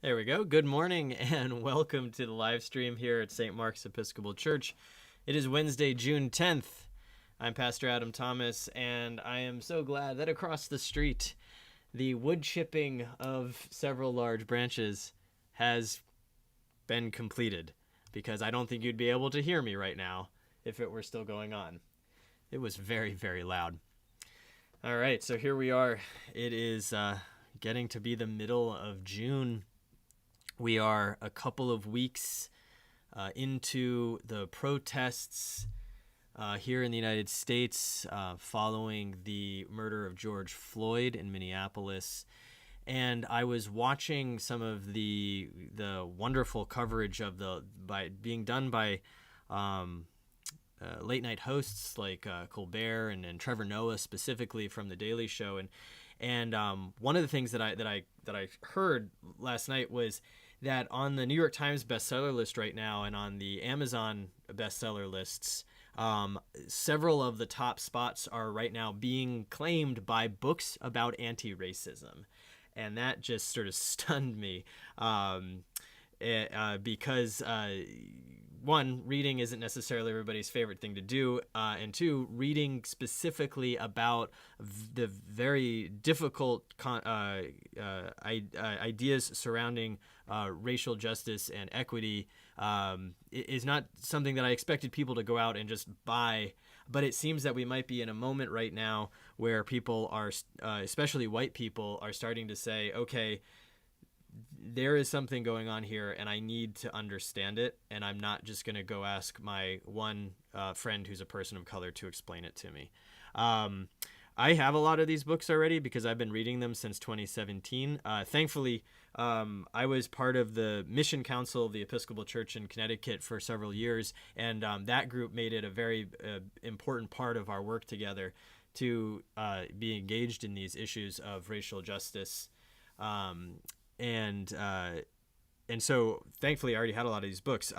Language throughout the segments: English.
There we go. Good morning and welcome to the live stream here at St. Mark's Episcopal Church. It is Wednesday, June 10th. I'm Pastor Adam Thomas, and I am so glad that across the street, the wood chipping of several large branches has been completed, because I don't think you'd be able to hear me right now if it were still going on. It was very, very loud. All right, so here we are. It is getting to be the middle of June. We are a couple of weeks into the protests here in the United States following the murder of George Floyd in Minneapolis. And I was watching some of the wonderful coverage of being done by late night hosts like Colbert and Trevor Noah, specifically from The Daily Show. And one of the things that I heard last night was that on the New York Times bestseller list right now and on the Amazon bestseller lists, several of the top spots are right now being claimed by books about anti-racism. And that just sort of stunned me because one, reading isn't necessarily everybody's favorite thing to do, and two, reading specifically about the very difficult ideas surrounding racial justice and equity is not something that I expected people to go out and just buy. But it seems that we might be in a moment right now where people are, especially white people, are starting to say, okay, there is something going on here and I need to understand it, and I'm not just going to go ask my one friend who's a person of color to explain it to me. I have a lot of these books already because I've been reading them since 2017. Thankfully, I was part of the Mission Council of the Episcopal Church in Connecticut for several years, and that group made it a very important part of our work together to be engaged in these issues of racial justice. And so thankfully I already had a lot of these books.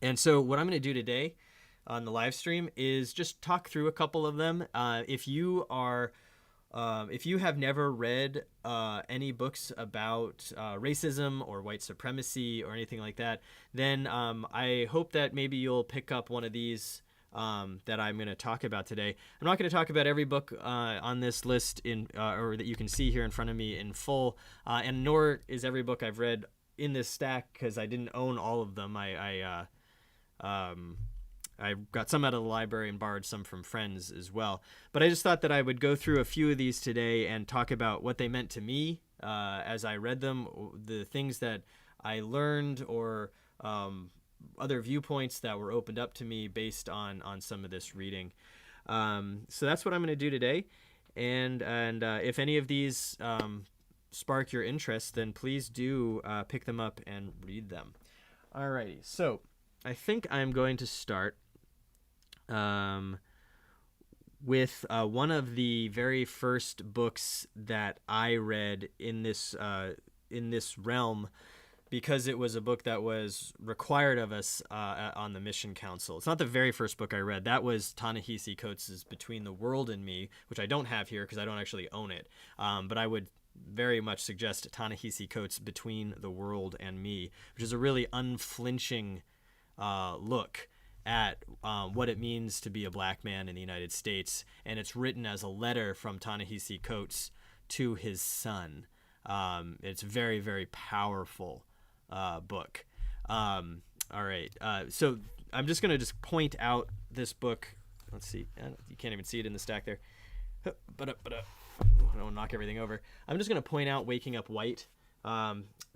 And so what I'm going to do today on the live stream is just talk through a couple of them. If you have never read any books about racism or white supremacy or anything like that, then I hope that maybe you'll pick up one of these that I'm going to talk about today. I'm not going to talk about every book on this list or that you can see here in front of me in full, and nor is every book I've read in this stack because I didn't own all of them. I got some out of the library and borrowed some from friends as well. But I just thought that I would go through a few of these today and talk about what they meant to me as I read them, the things that I learned, or other viewpoints that were opened up to me based on some of this reading. So that's what I'm going to do today. And if any of these spark your interest, then please do pick them up and read them. Alrighty, so I think I'm going to start with one of the very first books that I read in this realm, because it was a book that was required of us on the Mission Council. It's not the very first book I read. That was Ta-Nehisi Coates' Between the World and Me, which I don't have here because I don't actually own it. But I would very much suggest Ta-Nehisi Coates' Between the World and Me, which is a really unflinching look at what it means to be a black man in the United States. And it's written as a letter from Ta-Nehisi Coates to his son. It's very, very powerful book. All right. So I'm just going to point out this book. Let's see. You can't even see it in the stack there. I don't knock everything over. I'm just going to point out Waking Up White.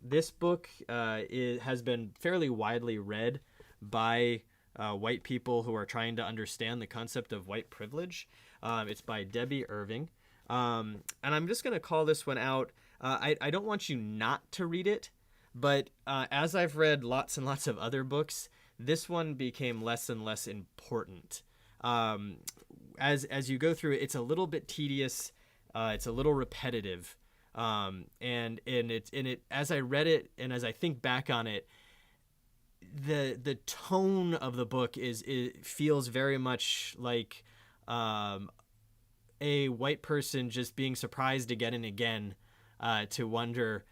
This book has been fairly widely read by white people who are trying to understand the concept of white privilege. It's by Debbie Irving. And I'm just going to call this one out. I don't want you not to read it, but as I've read lots and lots of other books, this one became less and less important. As you go through it, it's a little bit tedious. It's a little repetitive. And as I read it and as I think back on it, the tone of the book feels very much like a white person just being surprised again and again to wonder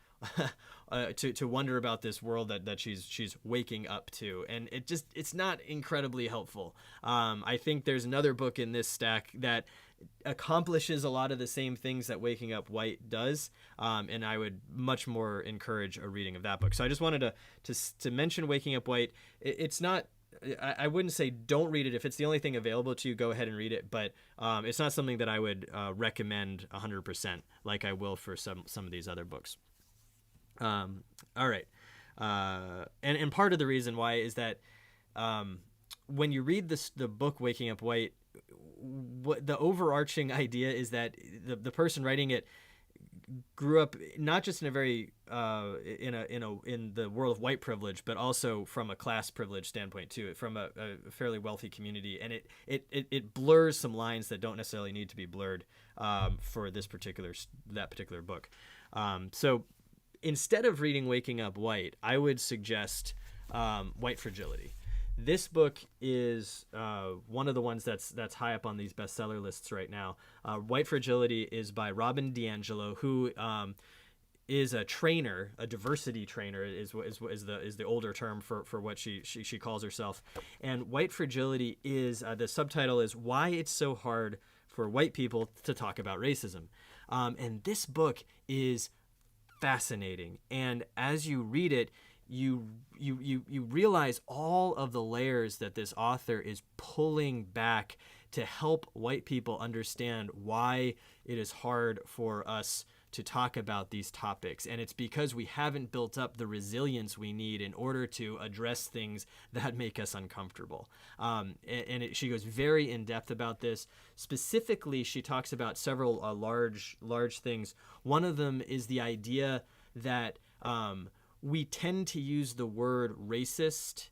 to wonder about this world that she's waking up to, and it's not incredibly helpful. I think there's another book in this stack that accomplishes a lot of the same things that Waking Up White does, and I would much more encourage a reading of that book. So I just wanted to mention Waking Up White. It's not, I wouldn't say don't read it. If it's the only thing available to you, go ahead and read it, but it's not something that I would recommend 100% like I will for some of these other books. All right. And part of the reason why is that when you read the book Waking Up White, what the overarching idea is that the person writing it grew up not just in a very in the world of white privilege, but also from a class privilege standpoint too, from a fairly wealthy community, and it blurs some lines that don't necessarily need to be blurred for that particular book. So instead of reading Waking Up White, I would suggest White Fragility. This book is one of the ones that's high up on these bestseller lists right now. White Fragility is by Robyn DAngelo, who is a trainer, a diversity trainer is the older term for what she calls herself. And White Fragility is the subtitle is Why It's So Hard for White People to Talk About Racism. And this book is fascinating, and as you read it, you realize all of the layers that this author is pulling back to help white people understand why it is hard for us to talk about these topics. And it's because we haven't built up the resilience we need in order to address things that make us uncomfortable. She goes very in depth about this. Specifically, she talks about several large things. One of them is the idea that we tend to use the word racist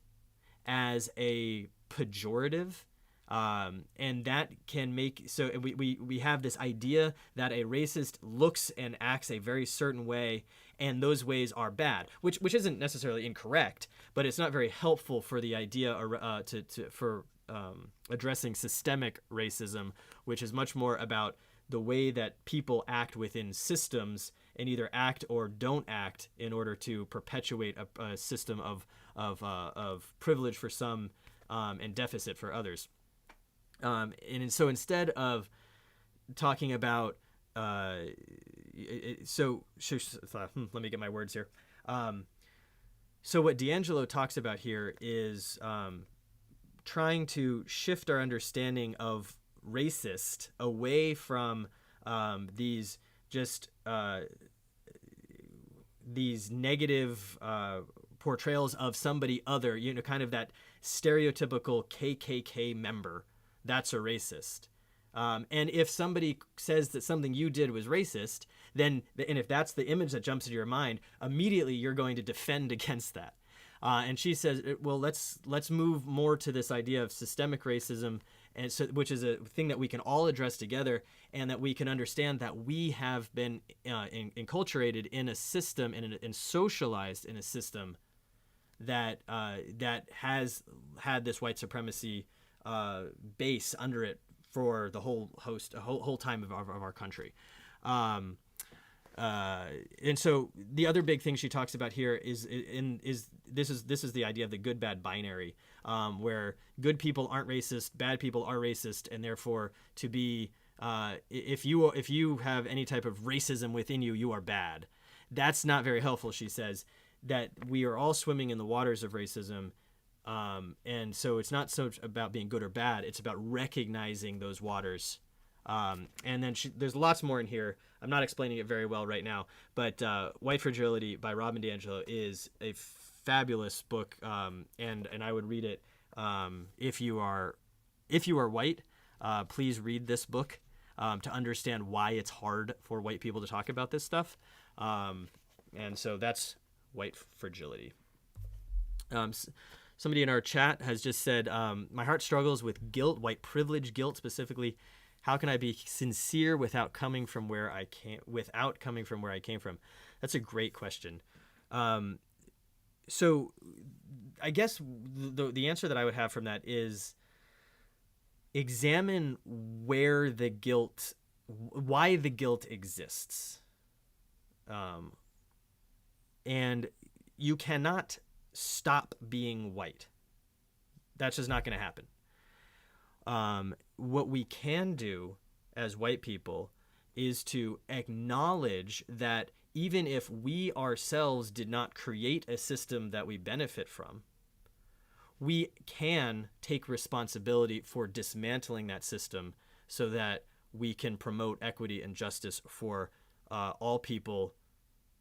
as a pejorative, and that can make so we have this idea that a racist looks and acts a very certain way, and those ways are bad, which isn't necessarily incorrect, but it's not very helpful for the idea for addressing systemic racism, which is much more about the way that people act within systems and either act or don't act in order to perpetuate a system of privilege for some and deficit for others. And so instead of talking about let me get my words here. So what DAngelo talks about here is trying to shift our understanding of racist away from these negative portrayals of somebody other, kind of that stereotypical KKK member. That's a racist. And if somebody says that something you did was racist, and if that's the image that jumps into your mind, immediately you're going to defend against that. And she says, well, let's move more to this idea of systemic racism, and so, which is a thing that we can all address together, and that we can understand that we have been enculturated in a system and socialized in a system that has had this white supremacy base under it for the whole time of our country. And so the other big thing she talks about here is this is the idea of the good bad binary, where good people aren't racist, bad people are racist, and therefore to be if you have any type of racism within you, you are bad. That's not very helpful. She says that we are all swimming in the waters of racism. And so it's not so much about being good or bad. It's about recognizing those waters. And then there's lots more in here. I'm not explaining it very well right now, but White Fragility by Robyn DAngelo is a fabulous book, and I would read it if you are white. Please read this book to understand why it's hard for white people to talk about this stuff. And so that's White Fragility. Somebody in our chat has just said, my heart struggles with guilt, white privilege guilt specifically. How can I be sincere without coming from where I came from? That's a great question. So I guess the answer that I would have from that is examine why the guilt exists. And you cannot stop being white. That's just not going to happen. What we can do as white people is to acknowledge that even if we ourselves did not create a system that we benefit from, we can take responsibility for dismantling that system so that we can promote equity and justice for all people,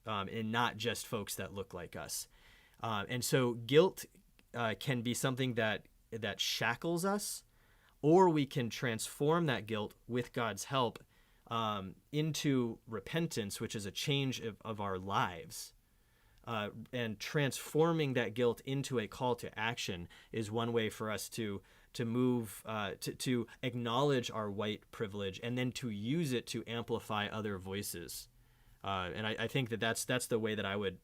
and not just folks that look like us. And so guilt can be something that shackles us, or we can transform that guilt with God's help into repentance, which is a change of our lives. And transforming that guilt into a call to action is one way for us to move, to acknowledge our white privilege and then to use it to amplify other voices. And I think that's the way that I would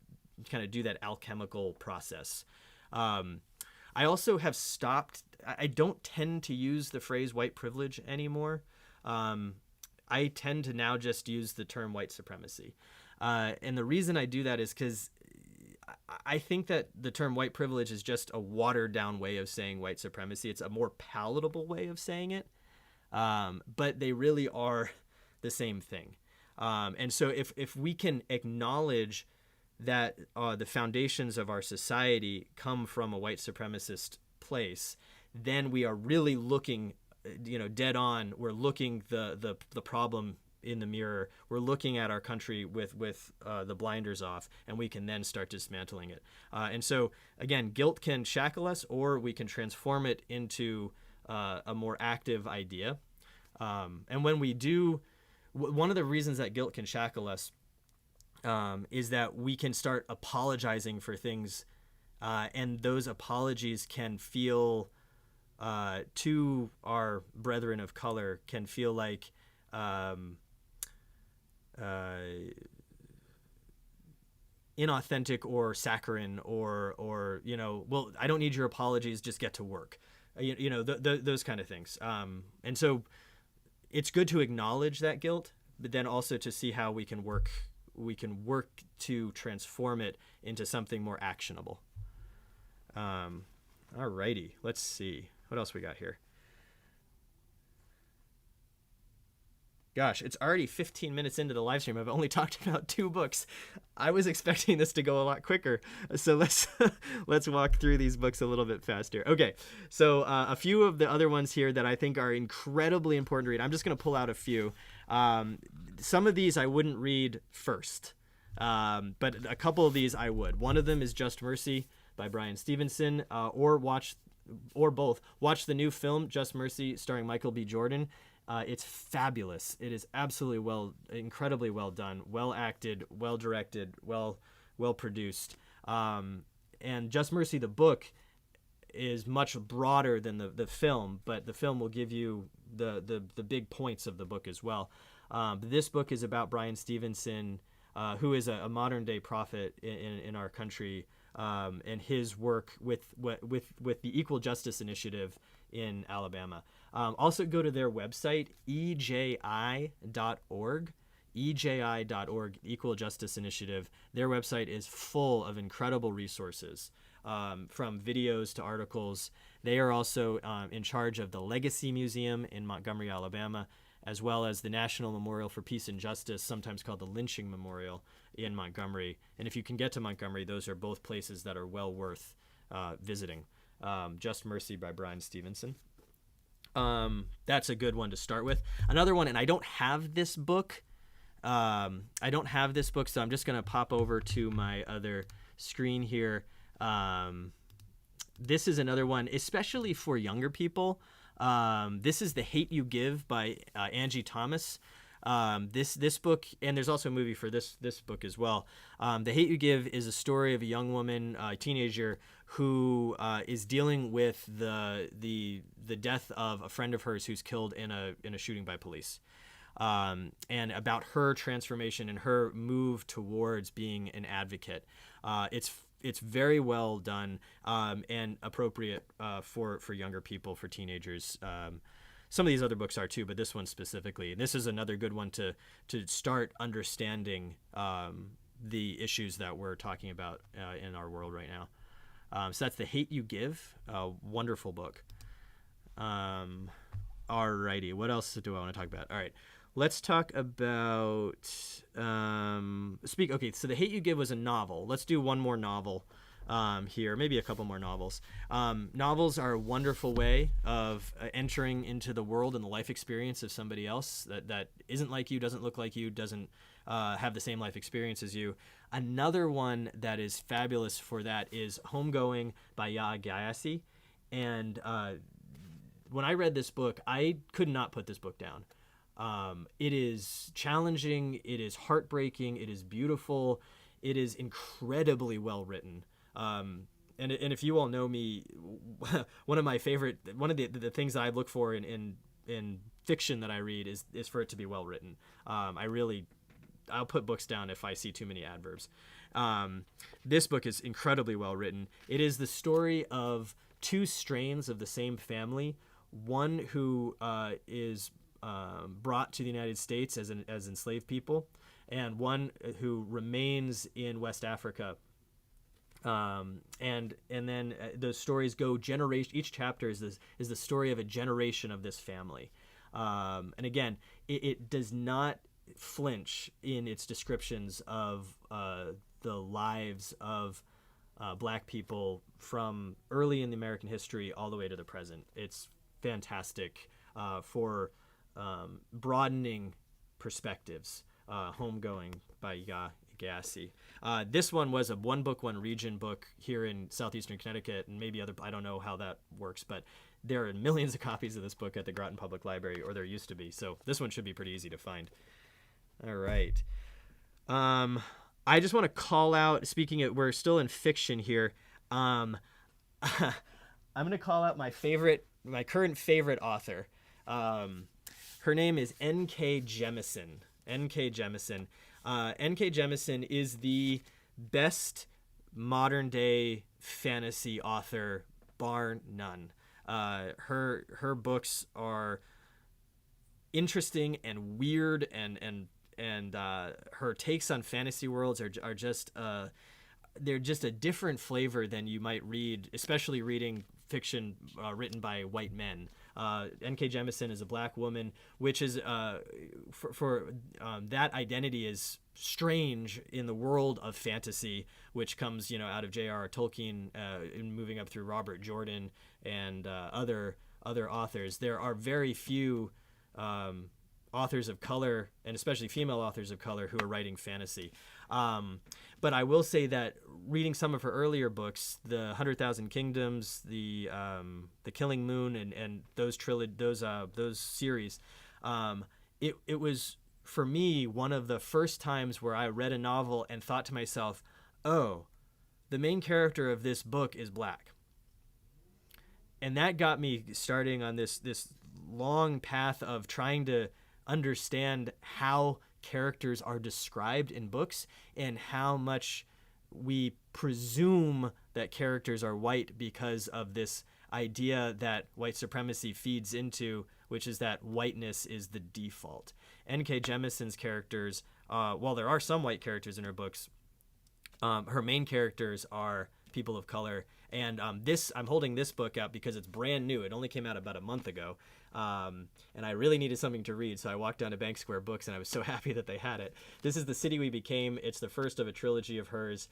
kind of do that alchemical process. I also have stopped. I don't tend to use the phrase white privilege anymore. I tend to now just use the term white supremacy. And the reason I do that is because I think that the term white privilege is just a watered down way of saying white supremacy. It's a more palatable way of saying it. But they really are the same thing. And so if we can acknowledge that the foundations of our society come from a white supremacist place, then we are really looking, dead on. We're looking the problem in the mirror. We're looking at our country with the blinders off, and we can then start dismantling it. And so, again, guilt can shackle us, or we can transform it into a more active idea. And when we do, one of the reasons that guilt can shackle us is that we can start apologizing for things, and those apologies can feel, to our brethren of color, can feel like inauthentic or saccharine, or well, I don't need your apologies, just get to work, those kind of things. And so it's good to acknowledge that guilt, but then also to see how we can work to transform it into something more actionable. Alrighty, let's see what else we got here. Gosh, it's already 15 minutes into the live stream. I've only talked about 2 books. I was expecting this to go a lot quicker. So let's walk through these books a little bit faster. Okay, so a few of the other ones here that I think are incredibly important to read. I'm just going to pull out a few. Some of these I wouldn't read first, but a couple of these I would. One of them is Just Mercy by Bryan Stevenson, or both. Watch the new film Just Mercy starring Michael B. Jordan. It's fabulous. It is absolutely incredibly well done, well acted, well directed, well produced. And Just Mercy, the book, is much broader than the film, but the film will give you the big points of the book as well. This book is about Bryan Stevenson, who is a modern day prophet in our country, and his work with the Equal Justice Initiative in Alabama. Also go to their website, eji.org, Equal Justice Initiative. Their website is full of incredible resources, from videos to articles. They are also in charge of the Legacy Museum in Montgomery, Alabama, as well as the National Memorial for Peace and Justice, sometimes called the Lynching Memorial, in Montgomery. And if you can get to Montgomery, those are both places that are well worth visiting. Just Mercy by Bryan Stevenson. That's a good one to start with. Another one, and I don't have this book. So I'm just going to pop over to my other screen here. This is another one, especially for younger people. This is The Hate U Give by Angie Thomas. This book, and there's also a movie for this book as well. The Hate U Give is a story of a young woman, a teenager, who is dealing with the death of a friend of hers who's killed in a shooting by police, and about her transformation and her move towards being an advocate. It's very well done, and appropriate for younger people, for teenagers. Some of these other books are too, but this one specifically. And this is another good one to start understanding the issues that we're talking about in our world right now. So that's The Hate U Give, a wonderful book. Alrighty, what else do I want to talk about? All right, let's talk about Okay, so The Hate U Give was a novel. Let's do one more novel here, maybe a couple more novels. Novels are a wonderful way of entering into the world and the life experience of somebody else that isn't like you, doesn't look like you, doesn't have the same life experience as you. Another one that is fabulous for that is Homegoing by Ya Gyasi. And when I read this book, I could not put this book down. It is challenging, it is heartbreaking, it is beautiful, it is incredibly well written. And if you all know me, one of the things that I look for in fiction that I read is for it to be well written. I'll put books down if I see too many adverbs. This book is incredibly well written. It is the story of two strains of the same family, one who is brought to the United States as enslaved people, and one who remains in West Africa. And then those stories go generation. Each chapter is the story of a generation of this family. And again, it does not flinch in its descriptions of the lives of Black people from early in the American history all the way to the present. It's fantastic for broadening perspectives. Homegoing by Ya Gyasi. This one was a one book, one region book here in southeastern Connecticut, and maybe I don't know how that works, but there are millions of copies of this book at the Groton Public Library, or there used to be, so this one should be pretty easy to find. All right. I just want to call out, we're still in fiction here. I'm going to call out my current favorite author. Her name is N.K. Jemisin. N.K. Jemisin. N.K. Jemisin is the best modern day fantasy author, bar none. Her books are interesting and weird, and her takes on fantasy worlds are just they're just a different flavor than you might read, especially reading fiction written by white men. N.K. Jemisin is a Black woman, which is that identity is strange in the world of fantasy, which comes out of J.R.R. Tolkien, moving up through Robert Jordan and other authors. There are very few authors of color, and especially female authors of color, who are writing fantasy. But I will say that reading some of her earlier books, the 100,000 Kingdoms, the Killing Moon, and those series, it was for me one of the first times where I read a novel and thought to myself, "Oh, the main character of this book is Black," and that got me starting on this long path of trying to understand how characters are described in books and how much we presume that characters are white because of this idea that white supremacy feeds into, which is that whiteness is the default. N.K. Jemisin's characters, while there are some white characters in her books, her main characters are people of color. And I'm holding this book out because it's brand new. It only came out about a month ago. And I really needed something to read, so I walked down to Bank Square Books, and I was so happy that they had it. This is The City We Became. It's the first of a trilogy of hers.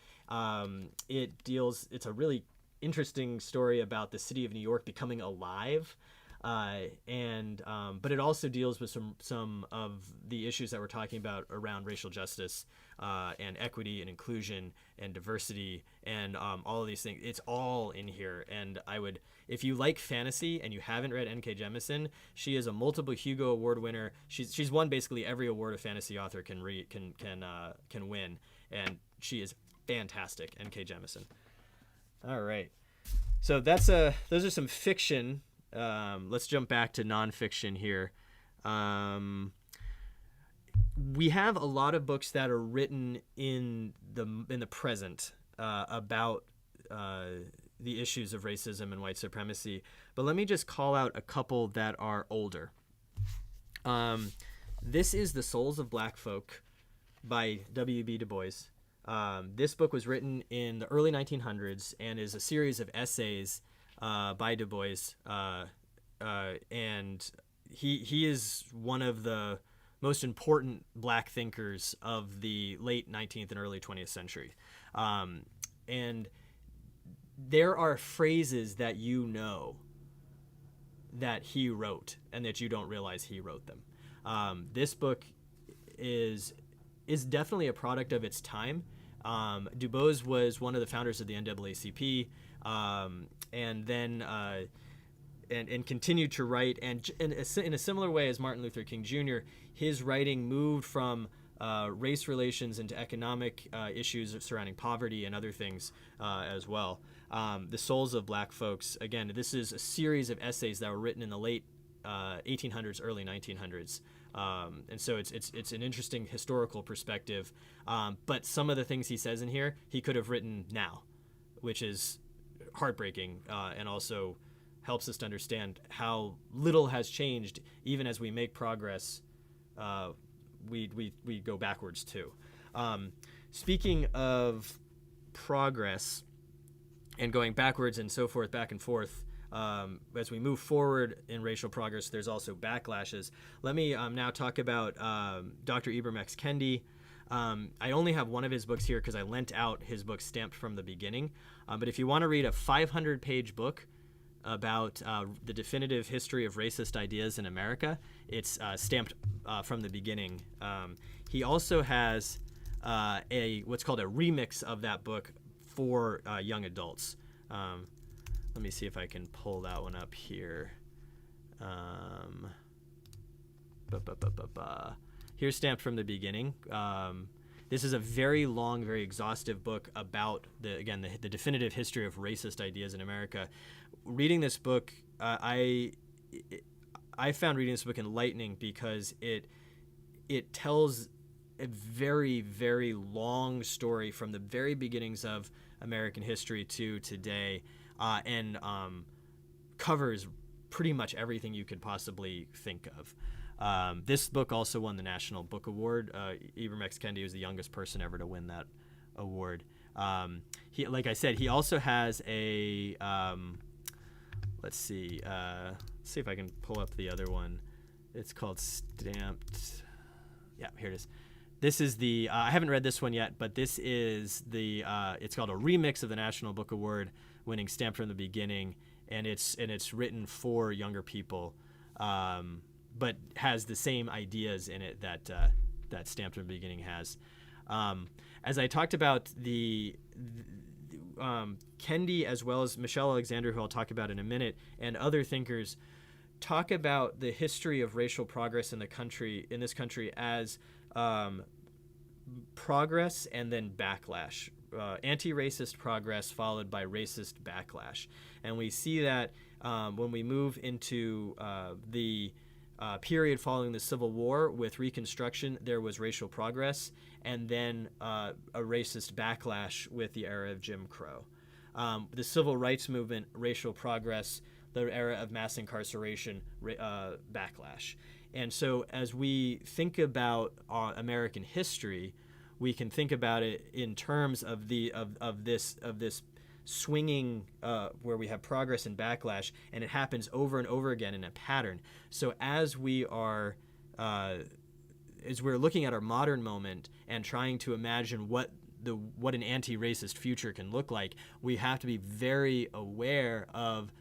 It's a really interesting story about the city of New York becoming alive. But it also deals with some of the issues that we're talking about around racial justice and equity and inclusion and diversity and all of these things. It's all in here. And if you like fantasy and you haven't read N.K. Jemisin, she is a multiple Hugo Award winner. She's won basically every award a fantasy author can win, and she is fantastic. N.K. Jemisin. All right, so those are some fiction. Let's jump back to nonfiction here. We have a lot of books that are written in the present about the issues of racism and white supremacy, but let me just call out a couple that are older. This is The Souls of Black Folk by W.B. Du Bois. This book was written in the early 1900s and is a series of essays by Dubois, and he is one of the most important black thinkers of the late 19th and early 20th century. And there are phrases that that he wrote and that you don't realize he wrote them. This book is definitely a product of its time. Dubois was one of the founders of the NAACP, and then and continued to write. And in a similar way as Martin Luther King Jr., his writing moved from race relations into economic issues surrounding poverty and other things as well. The Souls of Black Folks, again, this is a series of essays that were written in the late 1800s, early 1900s. And so it's an interesting historical perspective. But some of the things he says in here, he could have written now, which is heartbreaking, and also helps us to understand how little has changed. Even as we make progress, we go backwards too. Speaking of progress and going backwards and so forth, back and forth, as we move forward in racial progress, there's also backlashes. Let me now talk about Dr. Eber Mex Kendi. I only have one of his books here because I lent out his book Stamped from the Beginning. But if you want to read a 500-page book about the definitive history of racist ideas in America, it's Stamped from the Beginning. He also has what's called a remix of that book for young adults. Let me see if I can pull that one up here. Here's Stamped from the Beginning. This is a very long, very exhaustive book about the definitive history of racist ideas in America. Reading this book, I found reading this book enlightening because it tells a very, very long story from the very beginnings of American history to today, and covers pretty much everything you could possibly think of. This book also won the National Book Award. Eber Mex Kendi was the youngest person ever to win that award. Like I said, he also has a let's see if I can pull up the other one. It's called Stamped. Yeah, here it is. This is the I haven't read this one yet, but this is the it's called a remix of the National Book Award winning Stamped from the Beginning, and it's written for younger people, but has the same ideas in it that Stamped from the Beginning has. As I talked about, Kendi, as well as Michelle Alexander, who I'll talk about in a minute, and other thinkers talk about the history of racial progress in this country as progress and then backlash. Anti-racist progress followed by racist backlash. And we see that when we move into the period following the Civil War with Reconstruction, there was racial progress, and then a racist backlash with the era of Jim Crow. The Civil Rights Movement, racial progress, the era of mass incarceration, backlash. And so as we think about American history, we can think about it in terms of this swinging where we have progress and backlash, and it happens over and over again in a pattern. So as we're looking at our modern moment and trying to imagine what an anti-racist future can look like, we have to be very aware of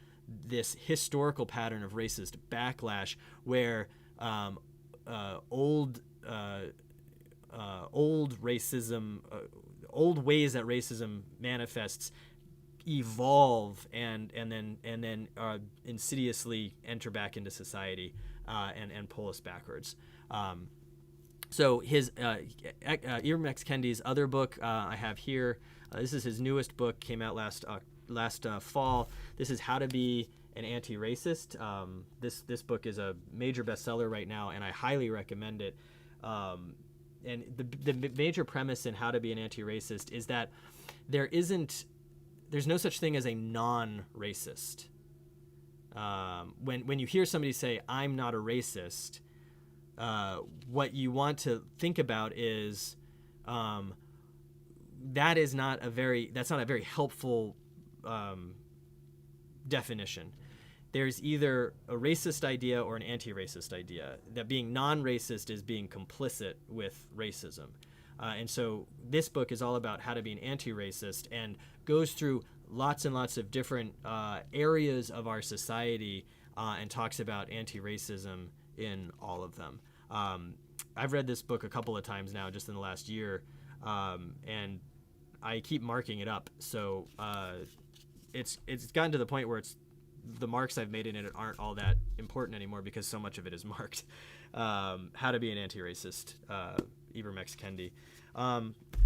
this historical pattern of racist backlash where old racism, old ways that racism manifests evolve and then insidiously enter back into society and pull us backwards. So his Eber Mex Kendi's other book I have here. This is his newest book, came out last fall. This is How to Be an Anti-Racist. This book is a major bestseller right now, and I highly recommend it. And the major premise in How to Be an Anti-Racist is that there's no such thing as a non-racist. When you hear somebody say, "I'm not a racist," what you want to think about is that's not a very helpful definition. There's either a racist idea or an anti-racist idea, that being non-racist is being complicit with racism. And so this book is all about how to be an anti-racist and goes through lots and lots of different areas of our society and talks about anti-racism in all of them. I've read this book a couple of times now just in the last year, and I keep marking it up. So it's gotten to the point where the marks I've made in it aren't all that important anymore because so much of it is marked. How to be an anti-racist, Eber Mex Kendi.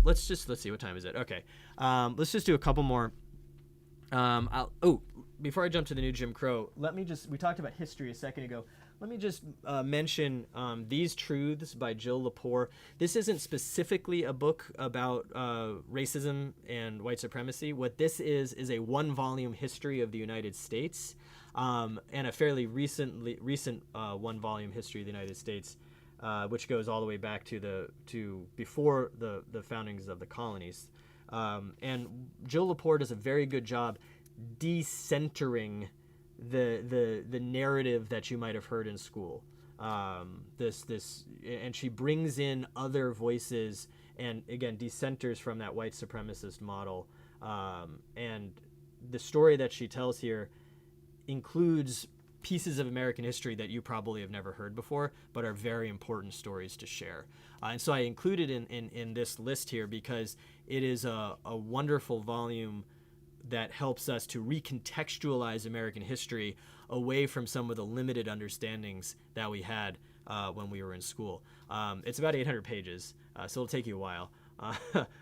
Let's see, what time is it? Okay. Let's just do a couple more. Before I jump to the new Jim Crow, we talked about history a second ago. Let me just mention These Truths by Jill Lepore. This isn't specifically a book about racism and white supremacy. What this is a one-volume history of the United States, and a fairly recent one-volume history of the United States, which goes all the way back to before the foundings of the colonies. And Jill Lepore does a very good job decentering the narrative that you might have heard in school. And she brings in other voices and again decenters from that white supremacist model. And the story that she tells here includes pieces of American history that you probably have never heard before, but are very important stories to share. And so I included in this list here because it is a wonderful volume that helps us to recontextualize American history away from some of the limited understandings that we had when we were in school. It's about 800 pages, so it'll take you a while,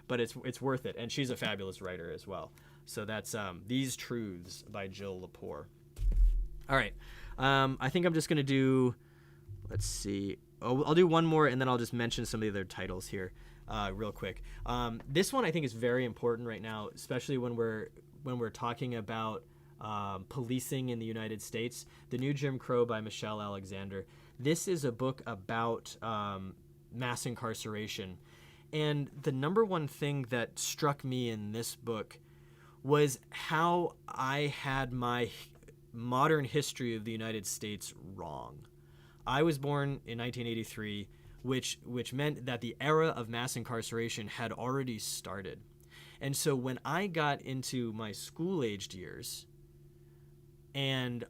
but it's worth it. And she's a fabulous writer as well. So that's These Truths by Jill Lepore. All right. I think I'm just going to do, let's see. I'll do one more, and then I'll just mention some of the other titles here real quick. This one I think is very important right now, especially when we're talking about policing in the United States. The New Jim Crow by Michelle Alexander. This is a book about mass incarceration. And the number one thing that struck me in this book was how I had my modern history of the United States wrong. I was born in 1983, which meant that the era of mass incarceration had already started. And so when I got into my school-aged years and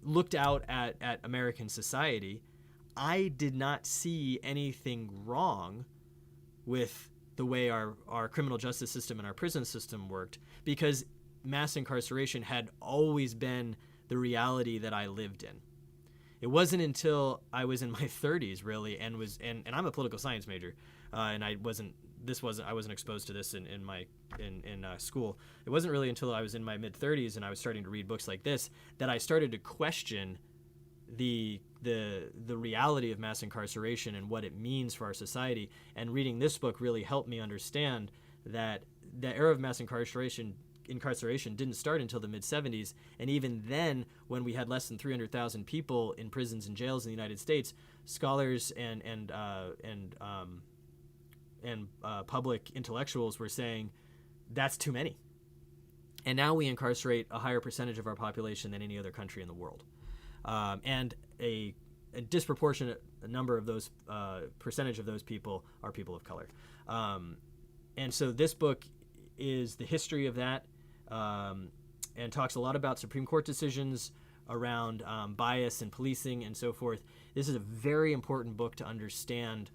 looked out at American society, I did not see anything wrong with the way our criminal justice system and our prison system worked, because mass incarceration had always been the reality that I lived in. It wasn't until I was in my 30s really, and I'm a political science major, and I wasn't exposed to this in school. It wasn't really until I was in my mid 30s and I was starting to read books like this that I started to question the reality of mass incarceration and what it means for our society. And reading this book really helped me understand that the era of mass incarceration didn't start until the mid-70s, and even then, when we had less than 300,000 people in prisons and jails in the United States, scholars and public intellectuals were saying that's too many. And now we incarcerate a higher percentage of our population than any other country in the world, and a disproportionate number of those percentage of those people are people of color. And so this book is the history of that, and talks a lot about Supreme Court decisions around bias and policing and so forth. This is a very important book to understand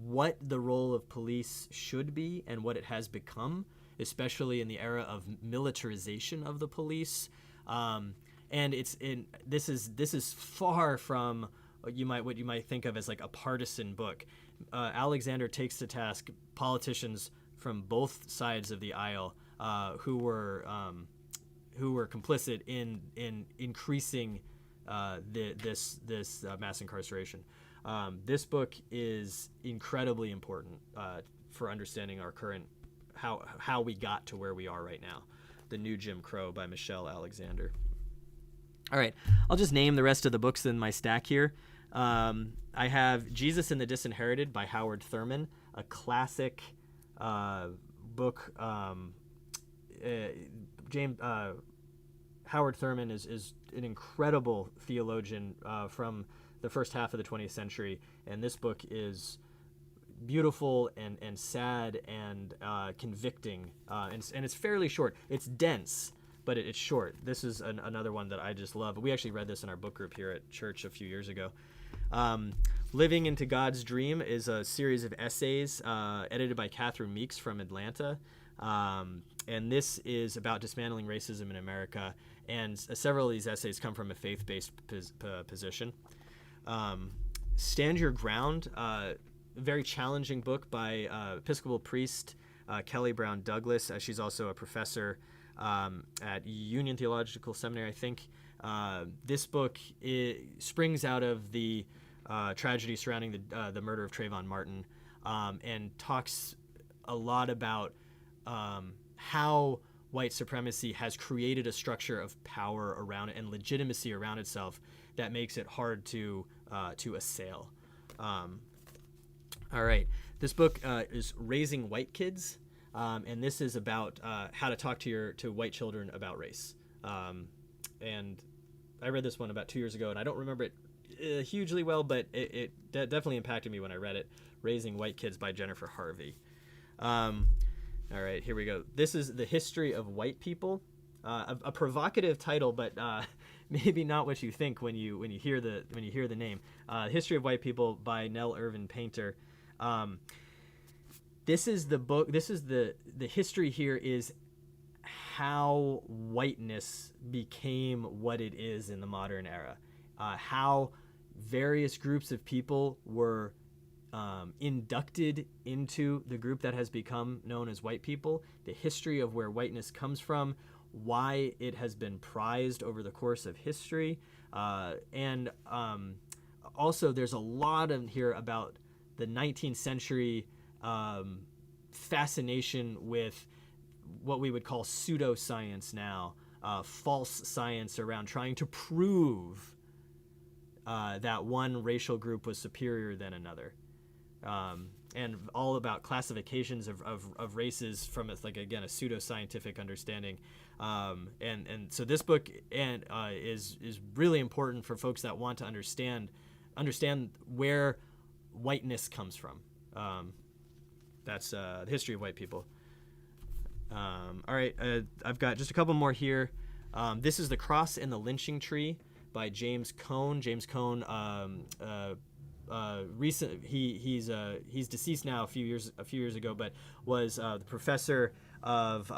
what the role of police should be and what it has become, especially in the era of militarization of the police. And this is far from what you might think of as like a partisan book. Alexander takes to task politicians from both sides of the aisle who were complicit in increasing this mass incarceration. This book is incredibly important for understanding our current how we got to where we are right now. The New Jim Crow by Michelle Alexander. All right, I'll just name the rest of the books in my stack here. I have Jesus and the Disinherited by Howard Thurman, a classic book. Howard Thurman is an incredible theologian from the first half of the 20th century, and this book is beautiful and sad and convicting, and it's fairly short. It's dense, but it's short. This is another one that I just love. We actually read this in our book group here at church a few years ago. Living into God's Dream is a series of essays edited by Catherine Meeks from Atlanta. And this is about dismantling racism in America. And several of these essays come from a faith-based position. Stand Your Ground, a very challenging book by Episcopal priest Kelly Brown Douglas. She's also a professor at Union Theological Seminary, I think. This book springs out of the tragedy surrounding the murder of Trayvon Martin, and talks a lot about how white supremacy has created a structure of power around it and legitimacy around itself that makes it hard to assail. All right, this book is Raising White Kids, and this is about how to talk to white children about race. And I read this one about 2 years ago, and I don't remember it hugely well, but it definitely impacted me when I read it. Raising White Kids by Jennifer Harvey. All right, here we go. This is The History of White People, a provocative title, but maybe not what you think when you hear the name. History of White People by Nell Irvin Painter. This is the book. This is the history here is how whiteness became what it is in the modern era. How various groups of people were inducted into the group that has become known as white people, the history of where whiteness comes from, why it has been prized over the course of history, and also there's a lot in here about the 19th century fascination with what we would call pseudoscience now, false science around trying to prove that one racial group was superior than another. And all about classifications of races from a pseudoscientific understanding. And so this book is really important for folks that want to understand where whiteness comes from. That's the history of white people. All right, I've got just a couple more here. This is The Cross and the Lynching Tree by James Cone. James Cone, he's deceased now a few years ago, but was the professor of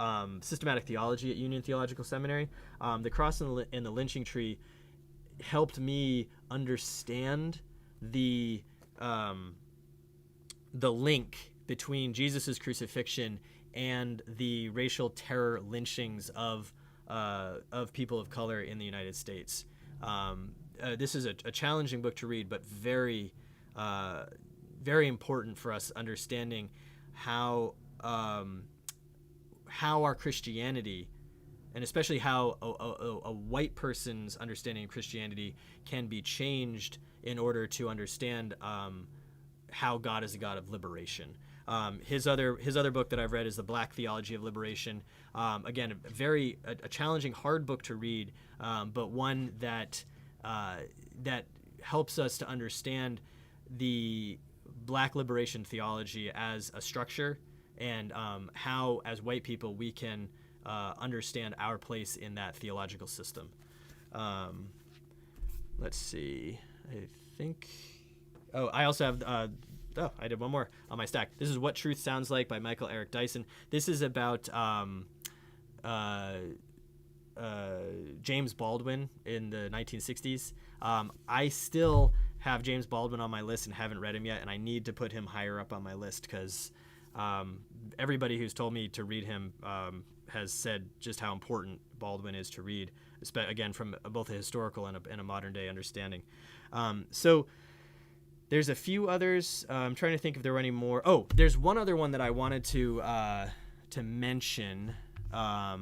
systematic theology at Union Theological Seminary. The Cross and the Lynching Tree helped me understand the link between Jesus's crucifixion and the racial terror lynchings of people of color in the United States. This is a challenging book to read, but very important for us understanding how our Christianity, and especially how a white person's understanding of Christianity can be changed in order to understand how God is a God of liberation. His other book that I've read is The Black Theology of Liberation. Again, a challenging, hard book to read, but one that helps us to understand the Black liberation theology as a structure, and how, as white people, we can understand our place in that theological system. Let's see. I think. Oh, I also have. I did one more on my stack. This is What Truth Sounds Like by Michael Eric Dyson. This is about James Baldwin in the 1960s. I still have James Baldwin on my list and haven't read him yet, and I need to put him higher up on my list because everybody who's told me to read him has said just how important Baldwin is to read, again, from both a historical and a modern day understanding. So there's a few others. I'm trying to think if there were any more. Oh, there's one other one that I wanted to mention. Let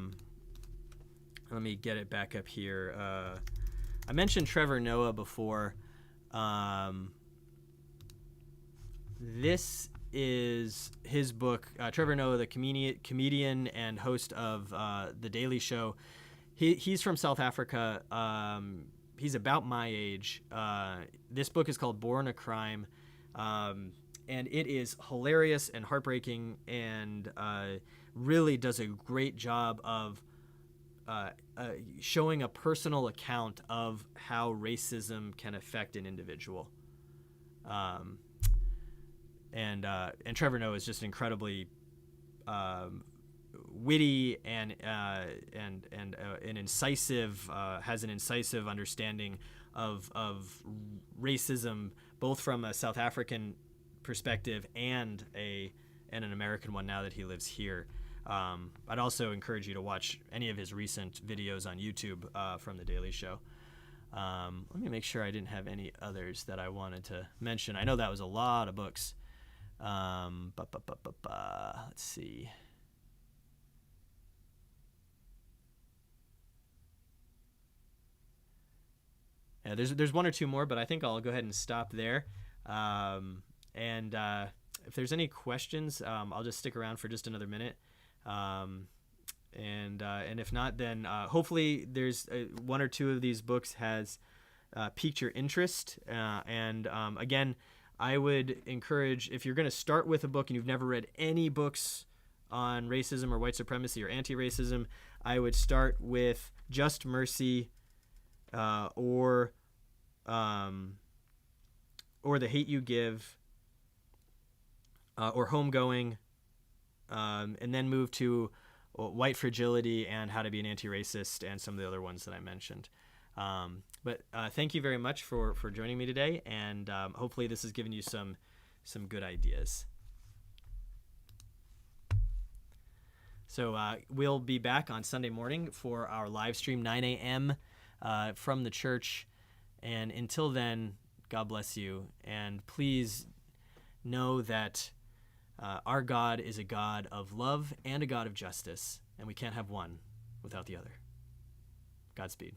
me get it back up here. I mentioned Trevor Noah before. This is his book. Trevor Noah, the comedian and host of The Daily Show. He's from South Africa. He's about my age. This book is called Born a Crime, and it is hilarious and heartbreaking, and really does a great job of showing a personal account of how racism can affect an individual. And Trevor Noah is just incredibly witty and an incisive, has an incisive understanding of racism, both from a South African perspective and an American one now that he lives here. I'd also encourage you to watch any of his recent videos on YouTube from The Daily Show. Let me make sure I didn't have any others that I wanted to mention. I know that was a lot of books. Let's see. Yeah, there's one or two more, but I think I'll go ahead and stop there. If there's any questions, I'll just stick around for just another minute. And if not, then hopefully there's one or two of these books has piqued your interest. Again, I would encourage, if you're going to start with a book and you've never read any books on racism or white supremacy or anti-racism, I would start with Just Mercy, or The Hate You Give, or Homegoing, and then move to White Fragility and How to Be an Anti-Racist and some of the other ones that I mentioned. But thank you very much for joining me today, and hopefully this has given you some good ideas. So we'll be back on Sunday morning for our live stream, 9 a.m. From the church. And until then, God bless you. And please know that our God is a God of love and a God of justice, and we can't have one without the other. Godspeed.